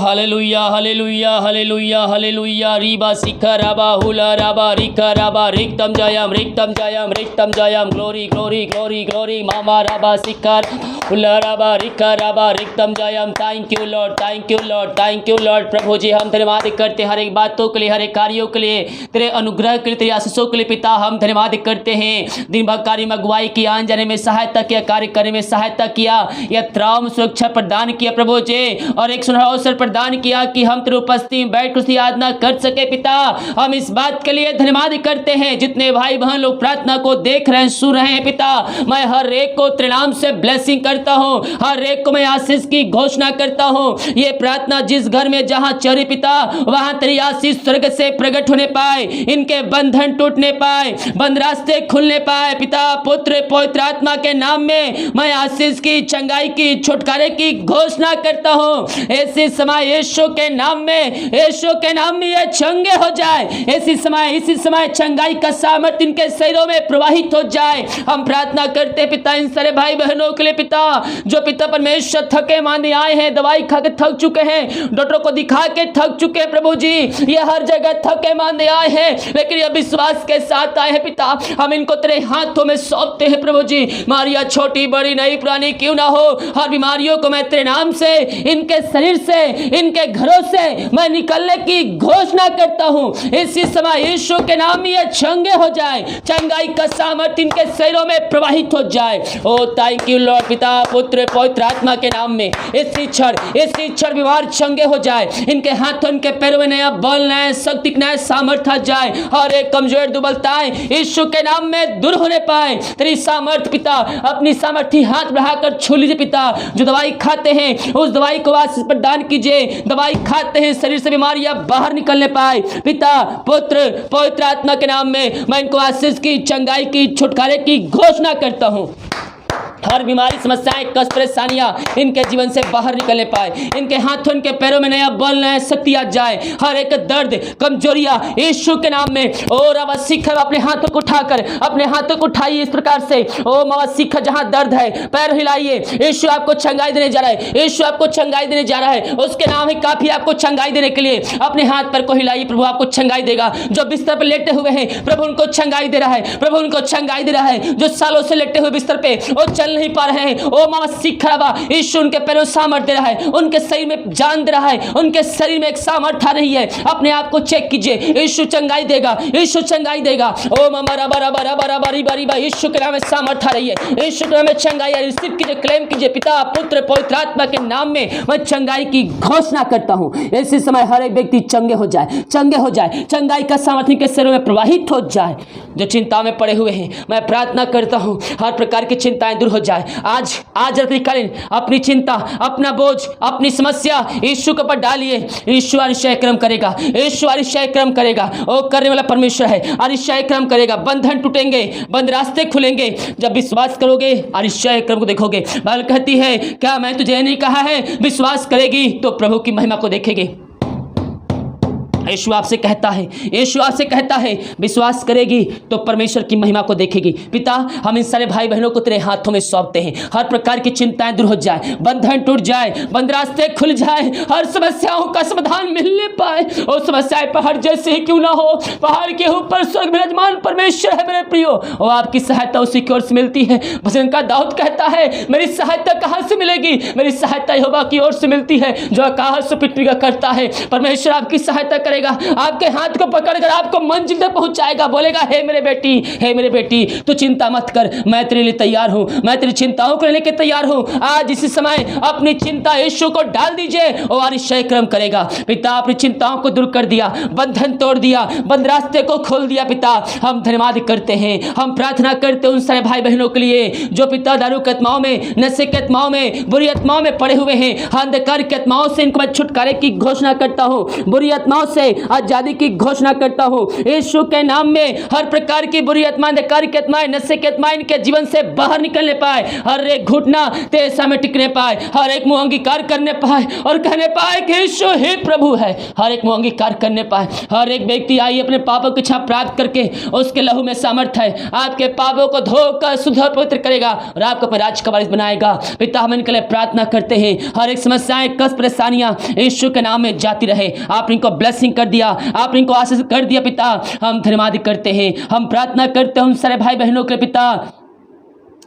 Hallelujah hallelujah hallelujah hallelujah. रीबा सिखा राबा हुला राबा रिखा राबा रिक्तम जयम रिक्तम जयम रिक्तम जयम। Glory glory glory glory. मामा राबा सिखा हुला राबा रिखा राबा रिक्तम जयम। Thank you lord, thank you lord, thank you lord. प्रभु जी हम धन्यवाद करते हैं हर एक बातों के लिए, हर एक कार्यों के लिए, तेरे अनुग्रह के लिए, तेरे आशीषों के लिए। पिता हम धन्यवाद करते हैं, दिन भर कार्य में अगुवाई किया, आने जाने में सहायता किया, कार्य करने में सहायता किया, यह त्राम सुरक्षा प्रदान किया प्रभु जी, और एक सुनहरा अवसर प्रदान किया कि हम तेरे उपस्थिति में बैठ उसकी आराधना कर सके। पिता हम इस बात के लिए धन्यवाद करते हैं, जितने भाई बहन लोग प्रार्थना को देख रहे हैं, सुन रहे हैं पिता, मैं हर एक को तेरे नाम से ब्लेसिंग करता हूँ, हर एक को मैं आशीष की घोषणा करता हूँ। ये प्रार्थना जिस घर में जहाँ चरी पिता, वहां तेरी आशीष स्वर्ग से प्रकट होने पाए, इनके बंधन टूटने पाए, बंद रास्ते खुलने पाए। पिता पुत्र पवित्र आत्मा के नाम में मैं आशीष की, चंगाई की, छुटकारे की घोषणा करता हूँ। ऐसे समय यीशु के नाम में, यीशु के नाम में ये चंगे हो जाए। इसी समय चंगाई का सामर्थ्य इनके शरीरों में प्रवाहित हो जाए। हम प्रार्थना करते पिता इन सारे भाई बहनों के लिए पिता, जो पिता परमेश्वर थके मांदे आए हैं, दवाई खा के थक चुके हैं, डॉक्टर को दिखा के थक चुके हैं प्रभु जी, ये हर जगह थके मांदे आए हैं, लेकिन ये विश्वास के साथ आए हैं पिता, हम इनको तेरे हाथों में सौंपते हैं प्रभु जी। बीमारियां छोटी बड़ी नई पुरानी क्यों ना हो, हर बीमारियों को मैं तेरे नाम से, इनके शरीर से, इनके घरों से मैं निकलने की घोषणा करता हूं। इसी समय यीशु के नाम में ये चंगे हो जाए, चंगाई का सामर्थ्य इनके शरीरों में प्रवाहित हो जाए। ओ थैंक यू लॉर्ड। पिता पुत्र पवित्र आत्मा के नाम में इसी क्षण बीमार चंगे हो जाए, इनके हाथों इनके पैरों में नया बल, नया शक्ति, नया सामर्थ्य आ जाए, हर एक कमजोर दुबलताएं यीशु के नाम में दूर होने पाए। तेरी सामर्थ्य पिता, अपनी सामर्थ्य हाथ बढ़ाकर छू लीजिए पिता। जो दवाई खाते हैं उस दवाई को आशीष प्रदान कीजिए, दवाई खाते हैं शरीर से बीमारियां बाहर निकलने पाए। पिता पुत्र पवित्र आत्मा के नाम में मैं इनको आशीष की, चंगाई की, छुटकारे की घोषणा करता हूं। हर बीमारी, समस्याएं, कष्ट, परेशानियां इनके जीवन से बाहर निकलने पाए, इनके हाथों इनके पैरों में नया बल, नया शक्ति आ जाए। हर एक दर्द, कमजोरियां यीशु के नाम में, और अब सीख अपने हाथों को उठाकर, अपने हाथों को उठाइए इस प्रकार से, ओ मामा सीख, जहां दर्द है पैर हिलाइए, यीशु आपको चंगाई देने जा रहा है, यीशु आपको चंगाई देने जा रहा है, उसके नाम ही काफी आपको चंगाई देने के लिए। अपने हाथ पैर को हिलाइए, प्रभु आपको चंगाई देगा। जो बिस्तर पर लेटे हुए हैं प्रभु उनको चंगाई दे रहा है, प्रभु उनको चंगाई दे रहा है। जो सालों से लेटे हुए बिस्तर पे वो चल नहीं पा रहे हैं, ओ मामा सिखराबा, यीशु उनके पैरों सामर्थ्य दे रहा है, उनके शरीर में जान दे रहा है, उनके शरीर में एक सामर्थ्य आ रही है। अपने आप को चेक कीजिए, यीशु चंगाई देगा, यीशु चंगाई देगा। ओ मामा रबा रबा रबा रबा रिबा रिबा, यीशु के नाम में सामर्थ्य आ रही है, यीशु के नाम में चंगाई है। रिसीव कीजिए, क्लेम कीजिए। पिता पुत्र पवित्र आत्मा के नाम में मैं चंगाई की घोषणा करता हूं। इसी समय हर एक व्यक्ति चंगे हो जाए, चंगे हो जाए, चंगाई का सामर्थ्य के शरीर में प्रवाहित हो जाए। जो चिंता में पड़े हुए हैं मैं प्रार्थना करता हूं, हर प्रकार की चिंताएं दूर हो जाए। आज रात्रिकालीन अपनी चिंता, अपना बोझ, अपनी समस्या यीशु के ऊपर डालिए। यीशु अतिशय क्रम करेगा, यीशु अतिशय क्रम करेगा। ओ करने वाला परमेश्वर है, अतिशय क्रम करेगा। बंधन टूटेंगे, बंद रास्ते खुलेंगे जब विश्वास करोगे, अतिशय क्रम को देखोगे। बाइबल कहती है, क्या मैं तुझे नहीं कहा है, विश्वास करेगी तो प्रभु की महिमा को देखेगी। यीशु आपसे कहता है, यीशु आपसे कहता है, विश्वास करेगी तो परमेश्वर की महिमा को देखेगी। पिता हम इन सारे भाई बहनों को तेरे हाथों में सौंपते हैं। हर प्रकार की चिंताएं दूर हो जाए, बंधन टूट जाए, बंद रास्ते खुल जाए, हर समस्याओं का समाधान मिलने पाए। और समस्याएं पहाड़ जैसे ही क्यों ना हो, पहाड़ के ऊपर स्वर्ग विराजमान परमेश्वर है मेरे प्रियो, और आपकी सहायता उसी की ओर से मिलती है। भजन का दाऊद कहता है, मेरी सहायता कहां से मिलेगी, मेरी सहायता यहोवा की ओर से मिलती है जो आकाश से पृथ्वी का करता है। परमेश्वर आपकी सहायता करेगा, आपके हाथ को पकड़कर आपको मंजिल तक पहुंचाएगा। बोलेगा, हे मेरे बेटी, हे मेरे बेटी, तू चिंता मत कर, मैं तेरे लिए तैयार हूं, मैं तेरी चिंताओं को लेने के तैयार हूं। आज इसी समय अपनी चिंता यीशु को डाल दीजिए और अतिशय क्रम करेगा। पिता अपनी चिंताओं को दूर कर दिया, बंधन तोड़ दिया, बंद रास्ते को खोल दिया। पिता हम धन्यवाद करते हैं, हम प्रार्थना करते हैं उन सारे भाई बहनों के लिए जो पिता दारू के आत्माओं में, नशे के आत्माओं में, बुरी आत्माओं में पड़े हुए हैं। अंधकार की आत्माओं से इनको मैं छुटकारे की घोषणा करता हूं। बुरी आत्माओं से आजादी की घोषणा करता हूँ। यीशु के नाम में हर प्रकार की बुरी आत्माएं, अंधकार की आत्माएं, नशे की आत्माएं इनके जीवन से बाहर निकलने पाए। हर एक घुटना तेरे सामने टिकने पाए, हर एक मुंह अंगीकार करने पाए और कहने पाए कि यीशु ही प्रभु है। हर एक मुंह अंगीकार करने पाए। हर एक व्यक्ति आइए अपने पापों की क्षमा प्राप्त करके, उसके लहू में सामर्थ है, आपके पापों को धोकर शुद्ध और पवित्र करेगा और आपको अपने राज्य का वारिस बनाएगा। पिता, हम इनके लिए प्रार्थना करते हैं। हर एक समस्याएं, कष्ट, परेशानियां यीशु के नाम में जाती रहे। आपने इनको ब्लेसिंग कर दिया, आपने इनको आशीष कर दिया। पिता, हम धन्यवाद करते हैं, हम प्रार्थना करते हैं उन सारे भाई बहनों के लिए पिता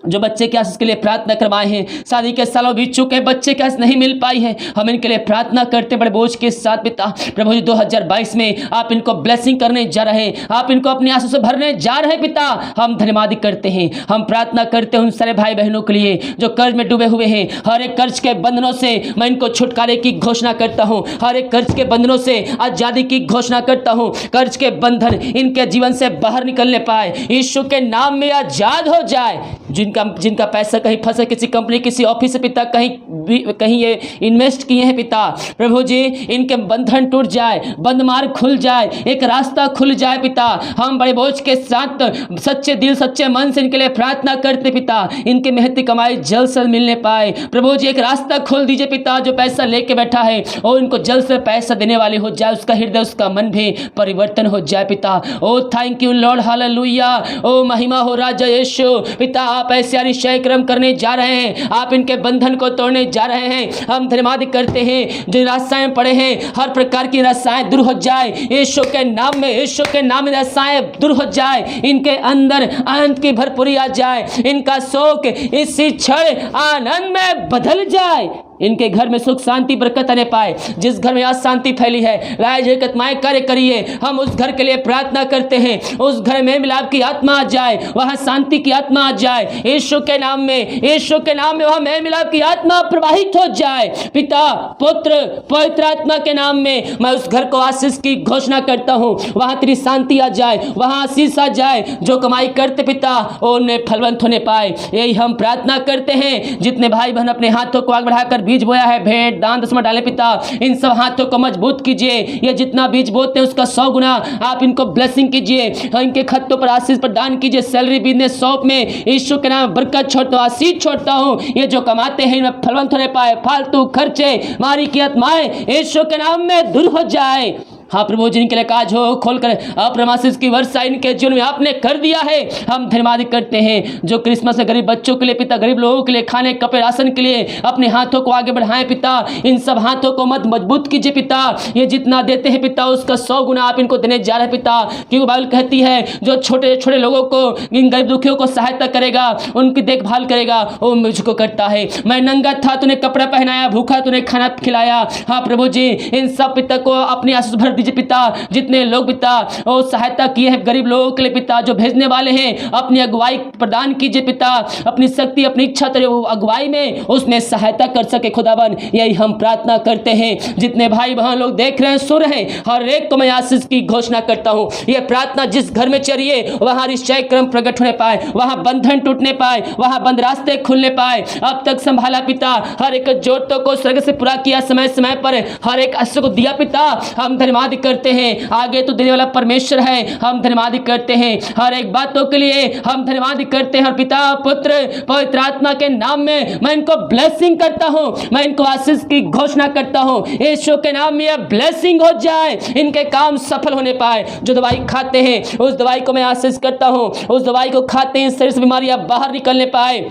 जो बच्चे के आशीष के लिए प्रार्थना करवाए हैं। शादी के सालों बीत चुके हैं, बच्चे के आशीष नहीं मिल पाई है, हम इनके लिए प्रार्थना करते बड़े बोझ के साथ। पिता प्रभु जी 2022 में आप इनको ब्लेसिंग करने जा रहे हैं, आप इनको अपने आशीष से भरने जा रहे हैं। पिता, हम धन्यवाद करते हैं, हम प्रार्थना करते हैं उन सारे भाई बहनों के लिए जो कर्ज में डूबे हुए हैं। हर एक कर्ज के बंधनों से मैं इनको छुटकारे की घोषणा करता हूँ। हर एक कर्ज के बंधनों से आजादी की घोषणा करता हूँ। कर्ज के बंधन इनके जीवन से बाहर निकलने पाए, यीशु के नाम में आजाद हो जाए। जिनका पैसा कहीं फंसे, किसी कंपनी, किसी ऑफिस से पिता कहीं ये इन्वेस्ट किए हैं पिता, प्रभु जी इनके बंधन टूट जाए, बंद मार्ग खुल जाए, एक रास्ता खुल जाए। पिता, हम बड़े बोझ के साथ सच्चे दिल, सच्चे मन से इनके लिए प्रार्थना करते पिता, इनकी मेहनती कमाई जल्द से जल्द मिलने पाए। प्रभु जी एक रास्ता खोल दीजिए पिता, जो पैसा लेके बैठा है और इनको जल्द से पैसा देने वाले हो जाए, उसका हृदय, उसका मन भी परिवर्तन हो जाए। पिता, ओ थैंक यू लॉर्ड, हालेलुया, ओ महिमा हो राजा यीशु। पिता, आप ऐसे निश्चय क्रम करने जा रहे हैं, आप इनके बंधन को तोड़ने जा रहे हैं। हम धन्यवाद करते हैं, जो निराशाएं पड़े हैं हर प्रकार की निराशाएं दूर हो जाए यीशु के नाम में, यीशु के नाम में निराशाएं दूर हो जाए, इनके अंदर आनंद की भरपूरी आ जाए, इनका शोक इसी क्षण आनंद में बदल जाए, इनके घर में सुख शांति बरकत आने पाए। जिस घर में अशांति फैली है, राज आत्माएं कार्य करिए, हम उस घर के लिए प्रार्थना करते हैं। उस घर में मिलाप की आत्मा आ जाए, वहां शांति की आत्मा आ जाए यीशु के नाम में, यीशु के नाम में वहां मेल मिलाप की आत्मा प्रवाहित हो जाए। पिता, पुत्र, पवित्र आत्मा के नाम में मैं उस घर को आशीष की घोषणा करता हूं, वहां तेरी शांति आ जाए, वहां आशीष आ जाए। जो कमाई करते पिता उन्हें फलवंत होने पाए, यही हम प्रार्थना करते हैं। जितने भाई बहन अपने हाथों को आग बढ़ाकर बीज बोया है, भेंट दान दशमा डाले पिता, इन सब हाथों को मजबूत कीजिए। ये जितना बीज बोते हैं उसका 100 गुना आप इनको ब्लेसिंग कीजिए, इनके खतों पर आशीष प्रदान कीजिए। सैलरी, बिजनेस, शॉप में यीशु के नाम बरकत छोड़ता हूं, आशीष छोड़ता हूं। ये जो कमाते हैं इनमें फलवंत होने पाए, फालतू खर्चे, मारी की आत्माएं यीशु के नाम में दूर हो जाए। हाँ प्रभु जी, इनके लिए काज हो खोलकर अप्रमाशिष की वर्षा इनके जीवन में आपने कर दिया है। हम धन्यवाद करते हैं। जो क्रिसमस में गरीब बच्चों के लिए पिता, गरीब लोगों के लिए खाने, कपड़े, राशन के लिए अपने हाथों को आगे बढ़ाएं पिता, इन सब हाथों को मजबूत कीजिए पिता। ये जितना देते हैं पिता उसका 100 गुना आप इनको देने जा रहे हैं पिता, क्योंकि बाइबल कहती है जो छोटे छोटे लोगों को, इन गरीब दुखियों को सहायता करेगा, उनकी देखभाल करेगा, वो मुझको करता है। मैं नंगा था, तूने कपड़ा पहनाया, भूखा तूने खाना खिलाया। हाँ प्रभु जी, इन सब पिता को अपनी आशीष भर दीजिए पिता। जितने लोग पिता वो सहायता किए हैं गरीब लोगों के लिए पिता, जो भेजने वाले हैं, अपनी अगुवाई प्रदान कीजिए पिता, अपनी शक्ति, अपनी इच्छा अगुवाई में उसमें सहायता कर सके खुदावन, यही हम प्रार्थना करते हैं। जितने भाई बहन लोग देख रहे हैं, सुन रहे हैं, हर एक को मैं आशीष की घोषणा करता हूँ। यह प्रार्थना जिस घर में चलिए वहां निश्चय क्रम प्रकट होने पाए, वहां बंधन टूटने पाए, वहां बंद रास्ते खुलने पाए। अब तक संभाला पिता, हर एक जरूरतों को स्वर्ग से पूरा किया, समय समय पर हर एक आशीष को दिया पिता। हम धन्यवाद करते हैं, आगे तो देने वाला परमेश्वर है। हम धन्यवाद करते हैं हर एक बातों के लिए, हम धन्यवाद करते हैं। पिता, पुत्र, पवित्र आत्मा के नाम में मैं इनको ब्लेसिंग करता हूं, मैं इनको आशीष की घोषणा करता हूं। यीशु के नाम में यह ब्लेसिंग हो जाए, इनके काम सफल होने पाए। जो दवाई खाते हैं उस दवाई को मैं आशीष करता हूं, उस दवाई को खाते हैं शरीर से बीमारियां बाहर निकलने पाए।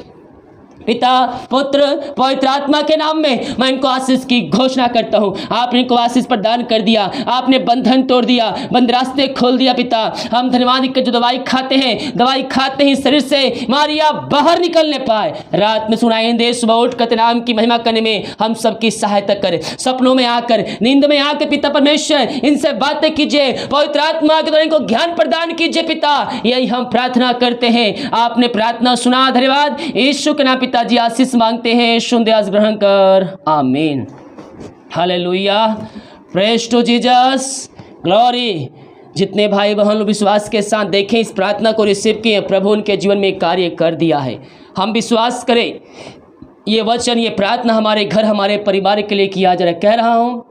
पिता, पुत्र, पवित्र आत्मा के नाम में मैं इनको आशीष की घोषणा करता हूँ। आपने इनको आशीष प्रदान कर दिया, आपने बंधन तोड़ दिया, बंद रास्ते खोल दिया पिता। हम धन्यवाद कि जो दवाई खाते हैं, दवाई खाते ही शरीर से बीमारियां बाहर निकलने पाए। रात में सुनाई दे, सुबह उठ कर नाम की महिमा करने में हम सबकी सहायता करें। सपनों में आकर, नींद में आकर पिता परमेश्वर इनसे बातें कीजिए, पवित्र आत्मा के द्वारा इनको ज्ञान प्रदान कीजिए पिता, यही हम प्रार्थना करते हैं। आपने प्रार्थना सुना, धन्यवाद। यीशु के नाम पिताजी आशीष मांगते हैं, शुद्ध ग्रहण कर, आमीन, hallelujah, praise to Jesus, glory. जितने भाई बहन लोग विश्वास के साथ देखें इस प्रार्थना को रिसीव किए, प्रभु उनके जीवन में कार्य कर दिया है। हम विश्वास करें ये वचन, ये प्रार्थना हमारे घर, हमारे परिवार के लिए किया जा रहा है। कह रहा हूँ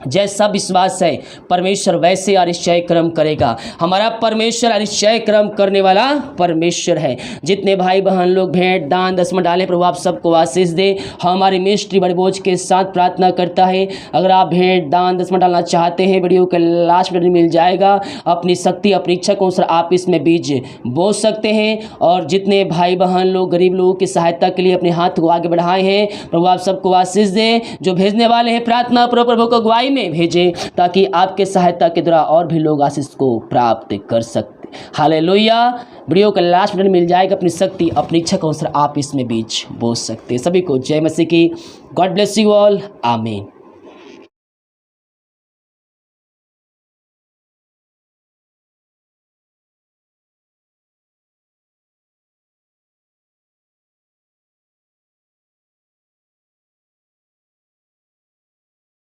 जैसा विश्वास है परमेश्वर वैसे अनिश्चय कर्म करेगा। हमारा परमेश्वर अनिश्चय कर्म करने वाला परमेश्वर है। जितने भाई बहन लोग भेंट दान दसवां डालें, प्रभु आप सबको आशीष दे। हमारी मिनिस्ट्री बड़े बोझ के साथ प्रार्थना करता है। अगर आप भेंट दान दसवां डालना चाहते हैं, वीडियो के लास्ट में मिल जाएगा। अपनी शक्ति अपनी इच्छा को अनुसार आप इसमें बीज बो सकते हैं। और जितने भाई बहन लोग गरीब लोगों की सहायता के लिए अपने हाथ को आगे बढ़ाए हैं, प्रभु आप सबको आशीष दे। जो भेजने वाले हैं प्रार्थना प्रभु को अगुवाई में भेजें, ताकि आपके सहायता के द्वारा और भी लोग आशीष को प्राप्त कर सकते। हालेलुया। वीडियो का लास्ट में मिल जाएगा। अपनी शक्ति अपनी इच्छा के अनुसार आप इसमें बीज बो सकते हैं। सभी को जय मसीह की। God bless you all. आमीन।